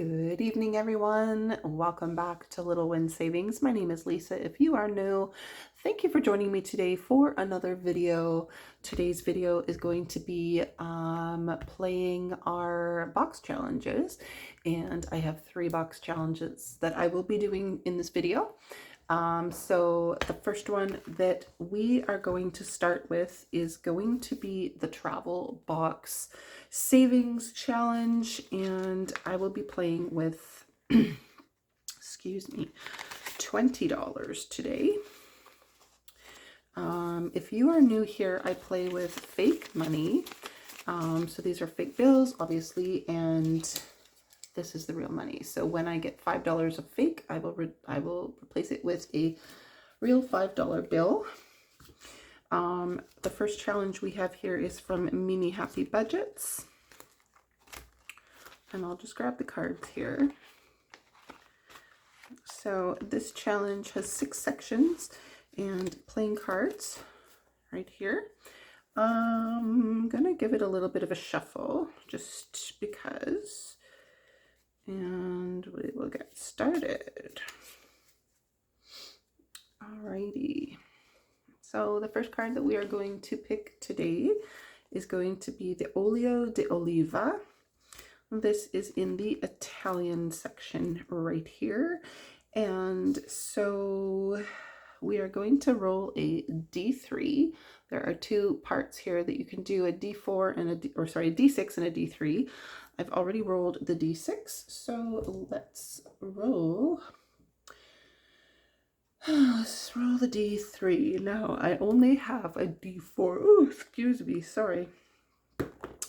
Good evening, everyone. Welcome back to Little Win Savings. My name is Lisa. If you are new, thank you for joining me today for another video. Today's video is going to be playing our box challenges, and I have 3 box challenges that I will be doing in this video. So the first one that we are going to start with is going to be the travel box savings challenge, and I will be playing with excuse me, $20 today. If you are new here, I play with fake money. So these are fake bills, obviously, and this is the real money. So when I get $5 of fake, I will replace it with a real $5 bill. The first challenge we have here is from Mimi Happy Budgets. And I'll just grab the cards here. So this challenge has 6 sections and playing cards right here. I'm gonna give it a little bit of a shuffle just because, and we will get started. Alrighty. So the first card that we are going to pick today is going to be the Olio di Oliva. This is in the Italian section right here. And so we are going to roll a D3. There are 2 parts here that you can do, a D4 and a D6 and a D3. I've already rolled the D6, so let's roll. Let's roll the D3. Now, I only have a D4. Oh, excuse me, sorry.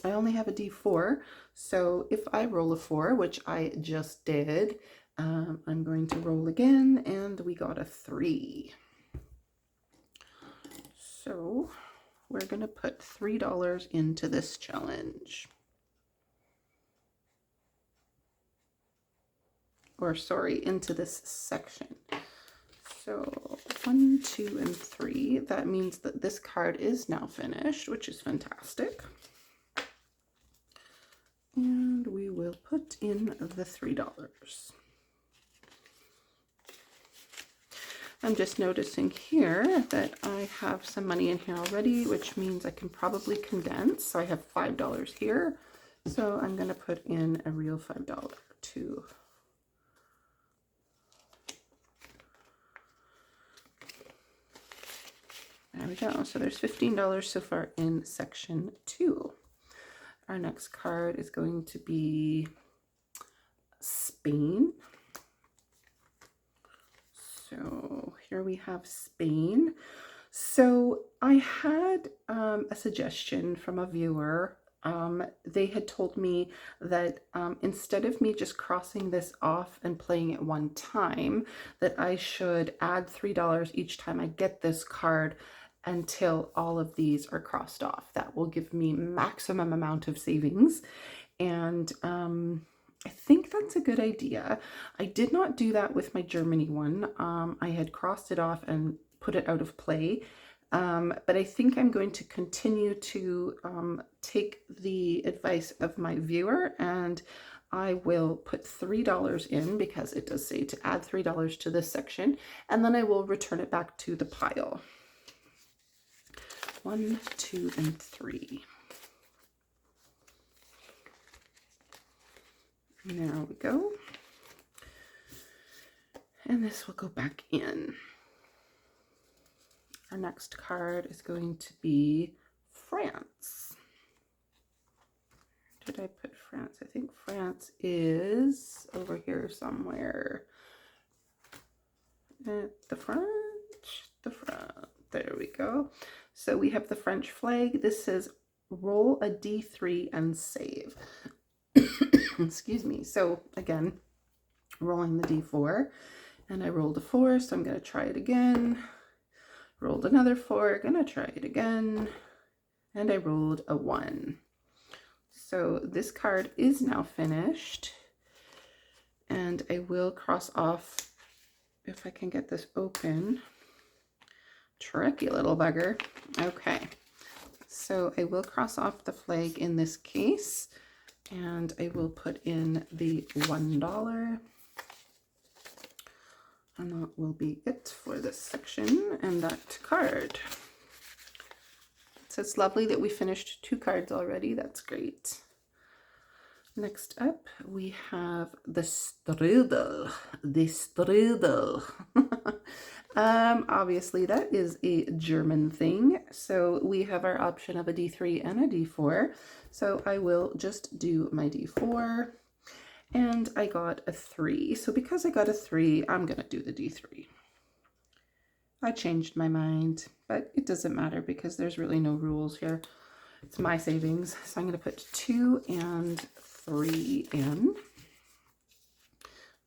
I only have a D4, so if I roll a 4, which I just did, I'm going to roll again, and we got a 3. So we're going to put $3 into this challenge. Or sorry, into this section. So 1, 2, and 3. That means that this card is now finished, which is fantastic. And we will put in the $3. I'm just noticing here that I have some money in here already, which means I can probably condense. So I have $5 here. So I'm going to put in a real $5 too. There we go. So there's $15 so far in section 2. Our next card is going to be Spain. So here we have Spain. So I had a suggestion from a viewer. They had told me that instead of me just crossing this off and playing it one time, that I should add $3 each time I get this card until all of these are crossed off. That will give me maximum amount of savings, and I think that's a good idea. I did not do that with my Germany one. I had crossed it off and put it out of play, but I think I'm going to continue to take the advice of my viewer, and I will put $3 in because it does say to add $3 to this section, and then I will return it back to the pile. 1, 2, and 3. There we go. And this will go back in. Our next card is going to be France. Did I put France? I think France is over here somewhere. The front. There we go. So we have the French flag. This says roll a D3 and save. Excuse me. So again, rolling the D4, and I rolled a 4, so I'm going to try it again. Rolled another 4, gonna try it again, and I rolled a 1. So this card is now finished, and I will cross off, if I can get this open. Tricky little bugger. Okay, so I will cross off the flag in this case, And I will put in the $1. And that will be it for this section and that card. So it's lovely that we finished 2 cards already. That's great. Next up, we have the strudel. The strudel. Obviously, that is a German thing. So we have our option of a D3 and a D4. So I will just do my D4. And I got a 3. So because I got a 3, I'm going to do the D3. I changed my mind, but it doesn't matter because there's really no rules here. It's my savings. So I'm going to put 2 and 3 in.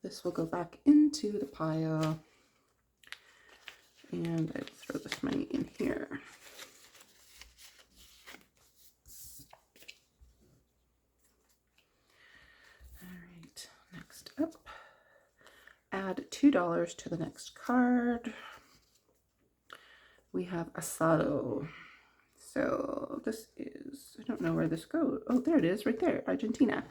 This will go back into the pile. And I will throw this money in here. All right, next up, add $2 to the next card. We have Asado. So this is, I don't know where this goes. Oh, there it is right there, Argentina.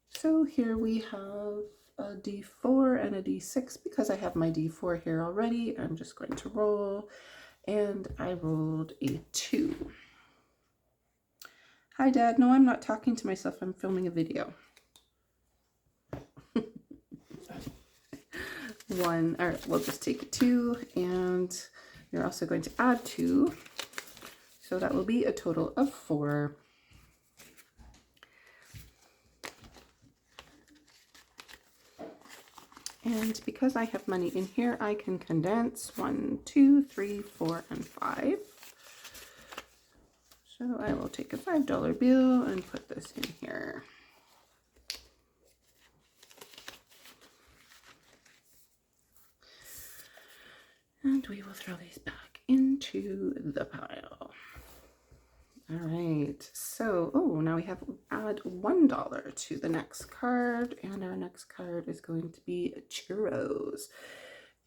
So here we have a D4 and a D6. Because I have my D4 here already, I'm just going to roll. And I rolled a 2. Hi, Dad. No, I'm not talking to myself. I'm filming a video. 1, or we'll just take a 2, and you're also going to add 2. So that will be a total of 4. And because I have money in here, I can condense 1, 2, 3, 4, and 5. So I will take a $5 bill and put this in here. And we will throw these back into the pile. All right, so, oh, now we have add $1 to the next card, and our next card is going to be churros.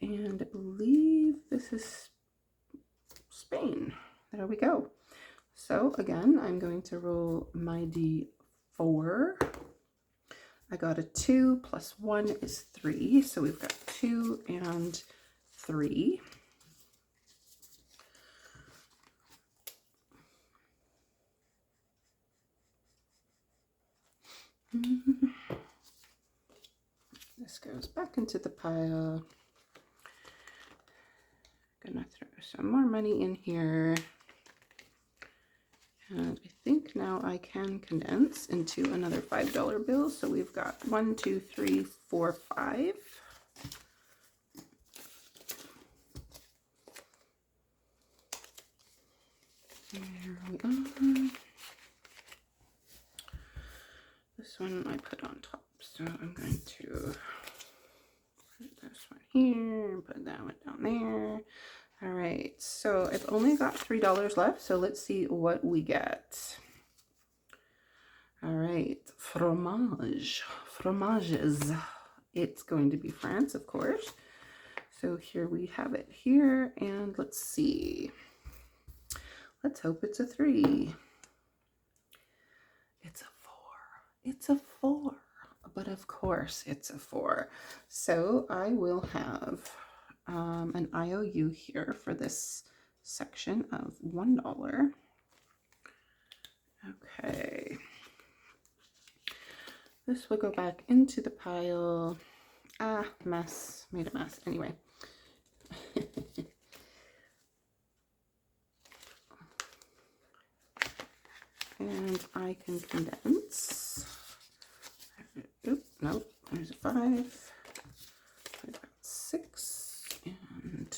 And I believe this is Spain. There we go. So again, I'm going to roll my D4. I got a 2 plus 1 is 3, so we've got 2 and 3. This goes back into the pile. Gonna throw some more money in here. And I think now I can condense into another $5 bill. So we've got 1, 2, 3, 4, 5. There we are. This one I put on top. So I'm going to put this one here and put that one down there. All right, so I've only got $3 left, so let's see what we get. All right, fromage, fromages. It's going to be France, of course. So here we have it here, and let's see. Let's hope it's a 3. It's a 4. It's a 4, but of course it's a 4. So I will have an IOU here for this section of $1. Okay. This will go back into the pile. Ah, mess. Made a mess. Anyway. And I can condense. Oop, nope. There's a 5. I've got 6. And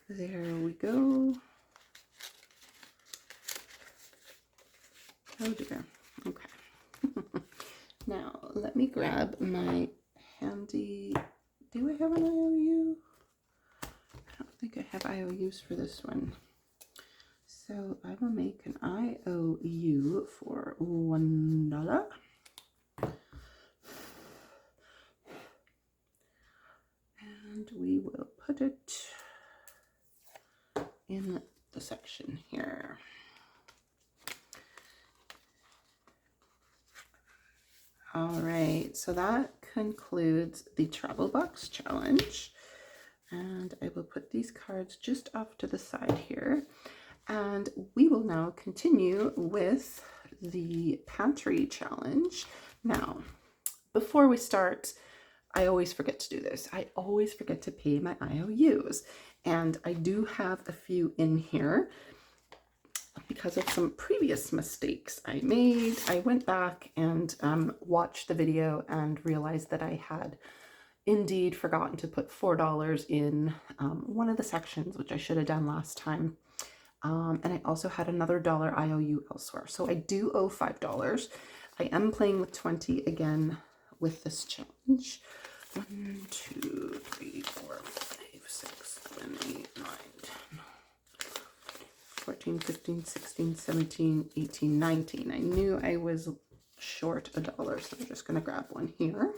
there we go. Oh dear. Okay. Now, let me grab my handy... Do I have an IOU? I don't think I have IOUs for this one. So I will make an IOU for $1. And we will put it in the section here. All right, so that concludes the travel box challenge. And I will put these cards just off to the side here. And we will now continue with the pantry challenge. Now, before we start, I always forget to do this. I always forget to pay my IOUs. And I do have a few in here because of some previous mistakes I made. I went back and watched the video and realized that I had indeed forgotten to put $4 in one of the sections, which I should have done last time. And I also had another dollar IOU elsewhere. So I do owe $5. I am playing with 20 again with this challenge. 1, 2, 3, 4, 5, 6, 7, 8, 9, 10, 14, 15, 16, 17, 18, 19. I knew I was short $1, so I'm just going to grab one here.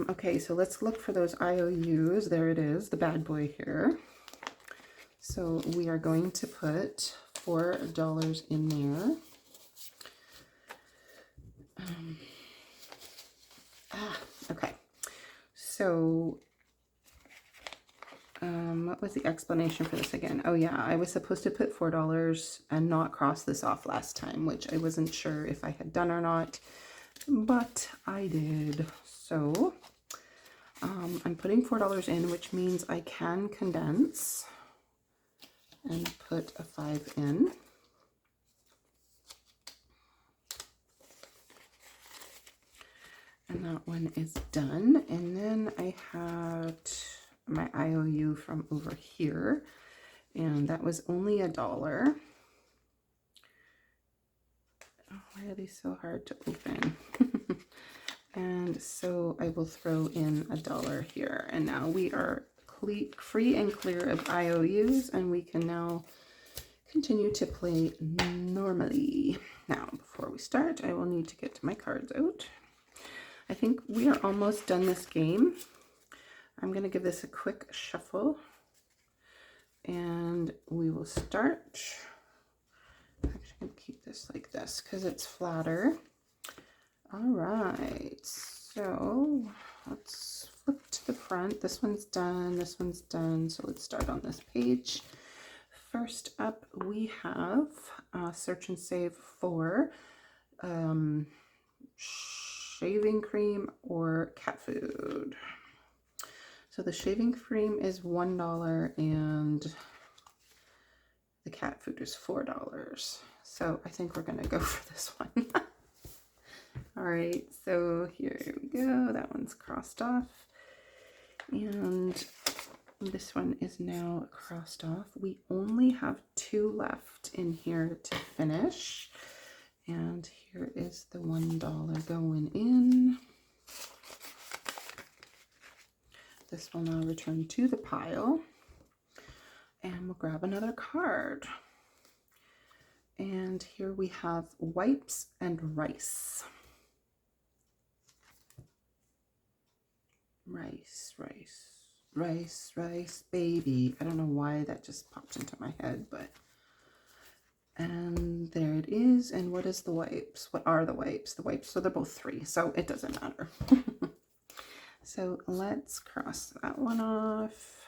Okay, so let's look for those IOUs. There it is, the bad boy here. So we are going to put $4 in there. Okay. So what was the explanation for this again? Oh yeah, I was supposed to put $4 and not cross this off last time, which I wasn't sure if I had done or not, but I did. So I'm putting $4 in, which means I can condense and put a 5 in. And that one is done. And then I had my IOU from over here, and that was only $1. Oh, why are these so hard to open? And so I will throw in $1 here. And now we are free and clear of IOUs, and we can now continue to play normally. Now, before we start, I will need to get my cards out. I think we are almost done this game. I'm going to give this a quick shuffle, and we will start. I'm actually going to keep this like this because it's flatter. All right, so let's flip to the front. This one's done, this one's done, so let's start on this page. First up, we have Search and Save for shaving cream or cat food. So the shaving cream is $1 and the cat food is $4. So I think we're gonna go for this one. All right, so here we go. That one's crossed off. And this one is now crossed off. We only have 2 left in here to finish. And here is the $1 going in. This will now return to the pile. And we'll grab another card. And here we have wipes and rice. Rice, baby. I don't know why that just popped into my head, but... And there it is. And what is the wipes? What are the wipes? The wipes, so they're both 3, so it doesn't matter. So let's cross that one off.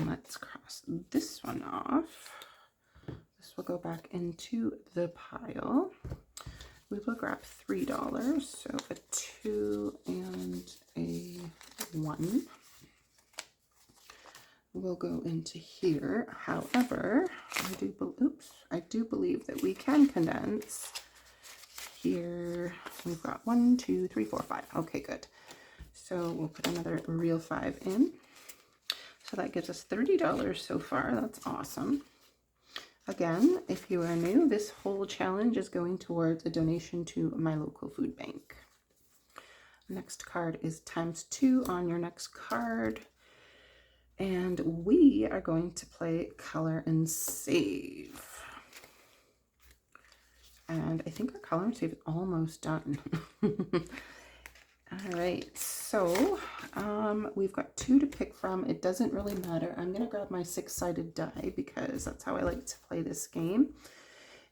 Let's cross this one off. This will go back into the pile. We will grab $3, so a 2 and a 1 will go into here. However, I do believe that we can condense. Here we've got 1, 2, 3, 4, 5. Okay, good. So we'll put another real 5 in. So that gives us $30 so far. That's awesome. Again, if you are new, this whole challenge is going towards a donation to my local food bank. Next card is ×2 on your next card. And we are going to play Color and Save. And I think our Color and Save is almost done. All right, so we've got 2 to pick from. It doesn't really matter. I'm going to grab my 6-sided die because that's how I like to play this game.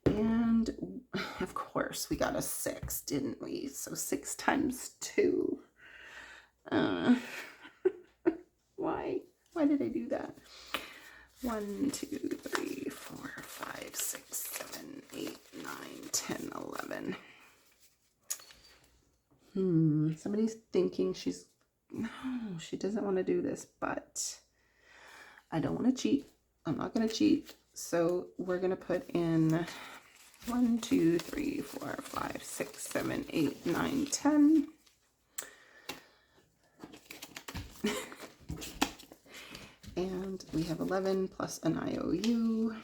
And of course, we got a 6, didn't we? So 6 times 2. Why? Why did I do that? 1, 2, 3, 4, 5, 6, 7, 8, 9, 10, 11. Somebody's thinking no, she doesn't want to do this, but I don't want to cheat. I'm not going to cheat. So we're going to put in 1, 2, 3, 4, 5, 6, 7, 8, 9, 10. And we have 11 plus an IOU.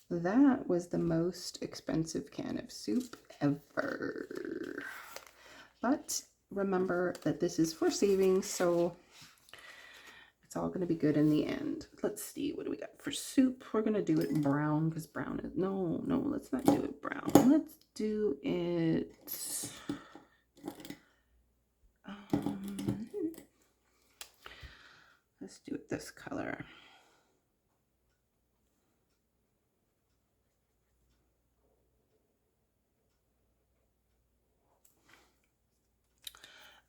That was the most expensive can of soup ever. But remember that this is for savings, so it's all going to be good in the end. Let's see, what do we got for soup? We're going to do it brown because brown is... No, let's not do it brown. Let's do it... let's do it this color.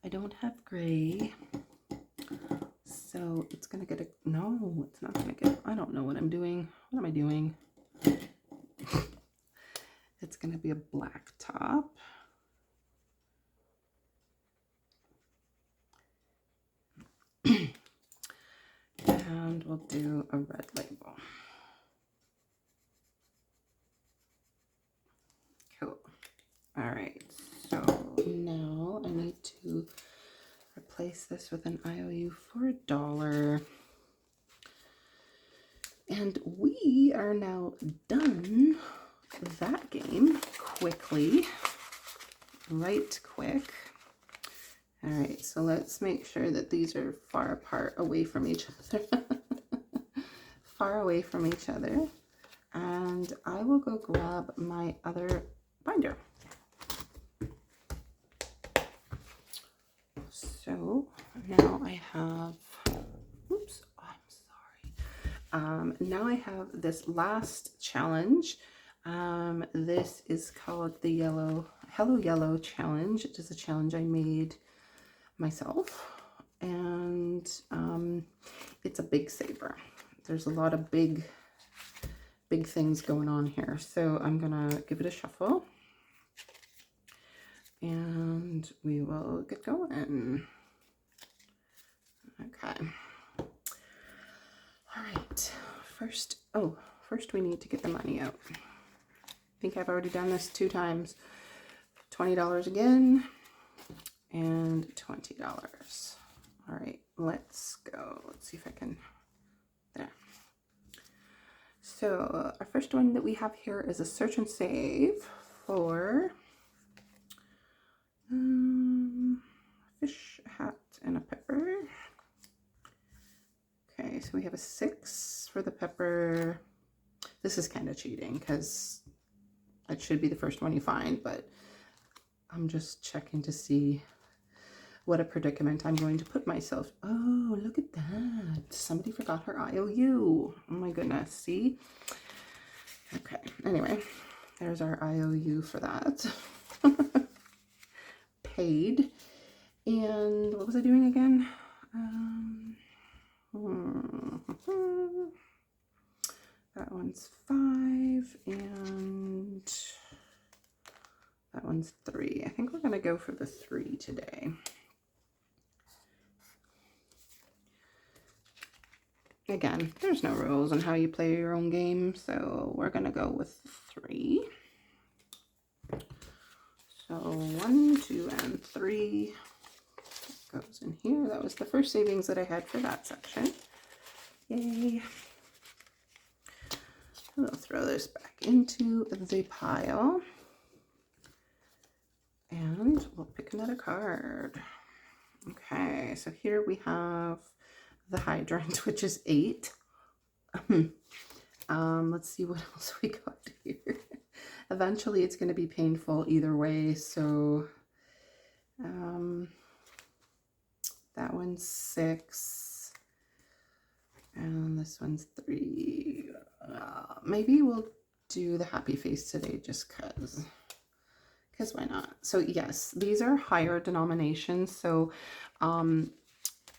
I don't have gray, so it's gonna get a... No, it's not gonna get... I don't know what I'm doing. What am I doing? It's gonna be a black top. And we'll do a red label. Cool. All right, so now I need to replace this with an IOU for $1. And we are now done that game quickly, right quick. All right, so let's make sure that these are far apart, away from each other. Far away from each other. And I will go grab my other binder. So now I have, oops, I'm sorry. Now I have this last challenge. This is called the Hello Yellow Challenge. It is a challenge I made myself, and it's a big saver. There's a lot of big things going on here, so I'm gonna give it a shuffle and we will get going. Okay, all right, first we need to get the money out. I think I've already done this 2 times. $20 again and $20. All right, let's go. Let's see if I can, there. So our first one that we have here is a search and save for fish, a hat, and a pepper. Okay, so we have a 6 for the pepper. This is kind of cheating because it should be the first one you find, but I'm just checking to see what a predicament I'm going to put myself. Oh, look at that. Somebody forgot her IOU. Oh my goodness, see? Okay, anyway, there's our IOU for that. Paid. And what was I doing again? That one's 5 and that one's 3. I think we're gonna go for the 3 today. Again, there's no rules on how you play your own game, so we're gonna go with 3. So 1, 2, and 3 goes in here. That was the first savings that I had for that section. Yay. We'll throw this back into the pile. And we'll pick another card. Okay, so here we have the hydrant, which is 8. Let's see what else we got here. Eventually it's going to be painful either way, so That one's 6. And this one's 3. Maybe we'll do the happy face today just because why not? So yes, these are higher denominations. So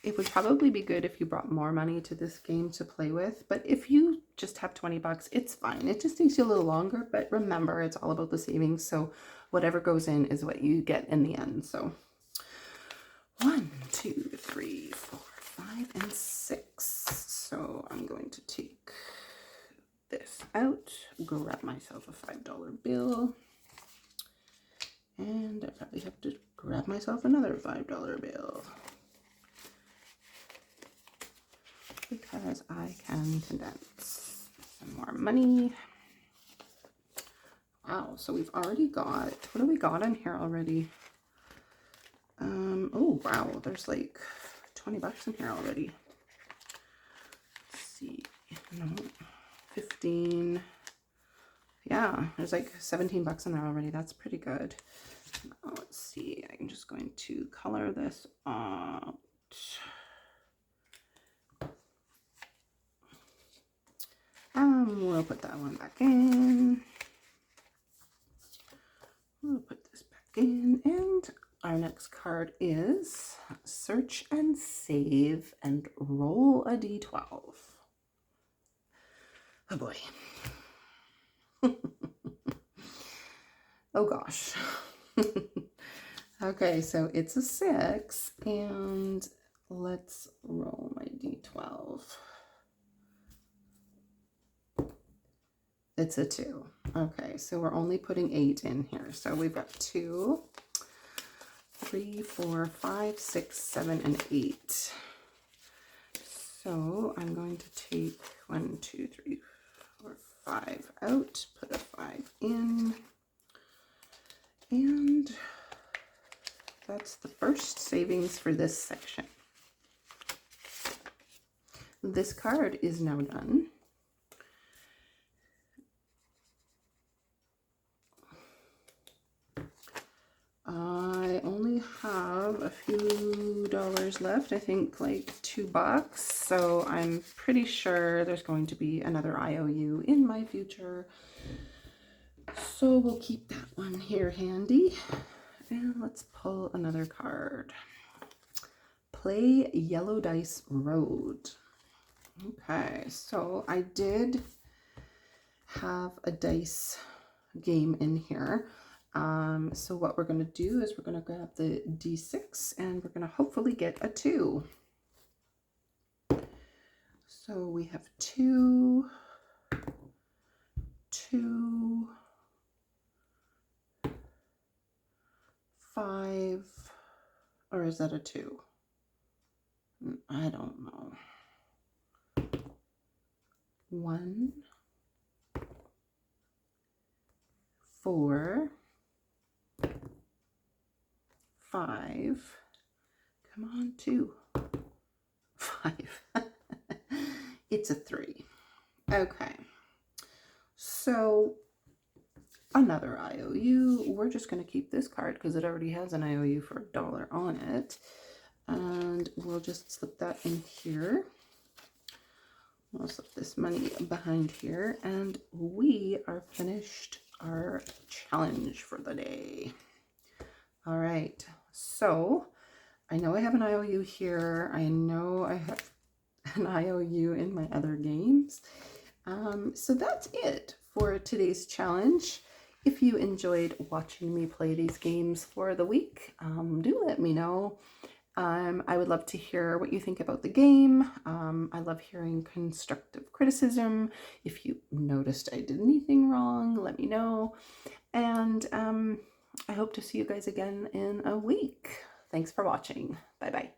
it would probably be good if you brought more money to this game to play with. But if you just have 20 bucks, it's fine. It just takes you a little longer. But remember, it's all about the savings. So whatever goes in is what you get in the end. So 1, 2, 3, 4, 5, and 6. So I'm going to take this out, grab myself a $5 bill, and I probably have to grab myself another $5 bill because I can condense some more money. Wow, so we've already got, what do we got in here already? Oh wow, there's like 20 bucks in here already. Let's see, no, 15. Yeah, there's like 17 bucks in there already. That's pretty good. Now, let's see, I'm just going to color this out. We'll put that one back in. We'll put this back in, and our next card is search and save and roll a d12. Oh boy. Oh gosh. Okay, so it's a 6, and let's roll my d12. It's a 2. Okay, so we're only putting 8 in here. So we've got 2, 3, 4, 5, 6, 7, and 8. So I'm going to take 1, 2, 3, 4, 5 out, put a 5 in, and that's the first savings for this section. This card is now done. I only have a few dollars left, I think like $2, so I'm pretty sure there's going to be another IOU in my future. So we'll keep that one here handy. And let's pull another card. Play Yellow Dice Road. Okay, so I did have a dice game in here. So what we're going to do is we're going to grab the D6 and we're going to hopefully get a 2. So we have 2, 2, 5, or is that a 2? I don't know. 1, 4, 5. Come on, 2, 5. It's a 3. Okay. So another IOU. We're just going to keep this card because it already has an IOU for $1 on it. And we'll just slip that in here. We'll slip this money behind here. And we are finished our challenge for the day. All right. So I know I have an IOU here. I know I have an IOU in my other games. So that's it for today's challenge. If you enjoyed watching me play these games for the week, do let me know. I would love to hear what you think about the game. I love hearing constructive criticism. If you noticed I did anything wrong, let me know. And I hope to see you guys again in a week. Thanks for watching. Bye-bye.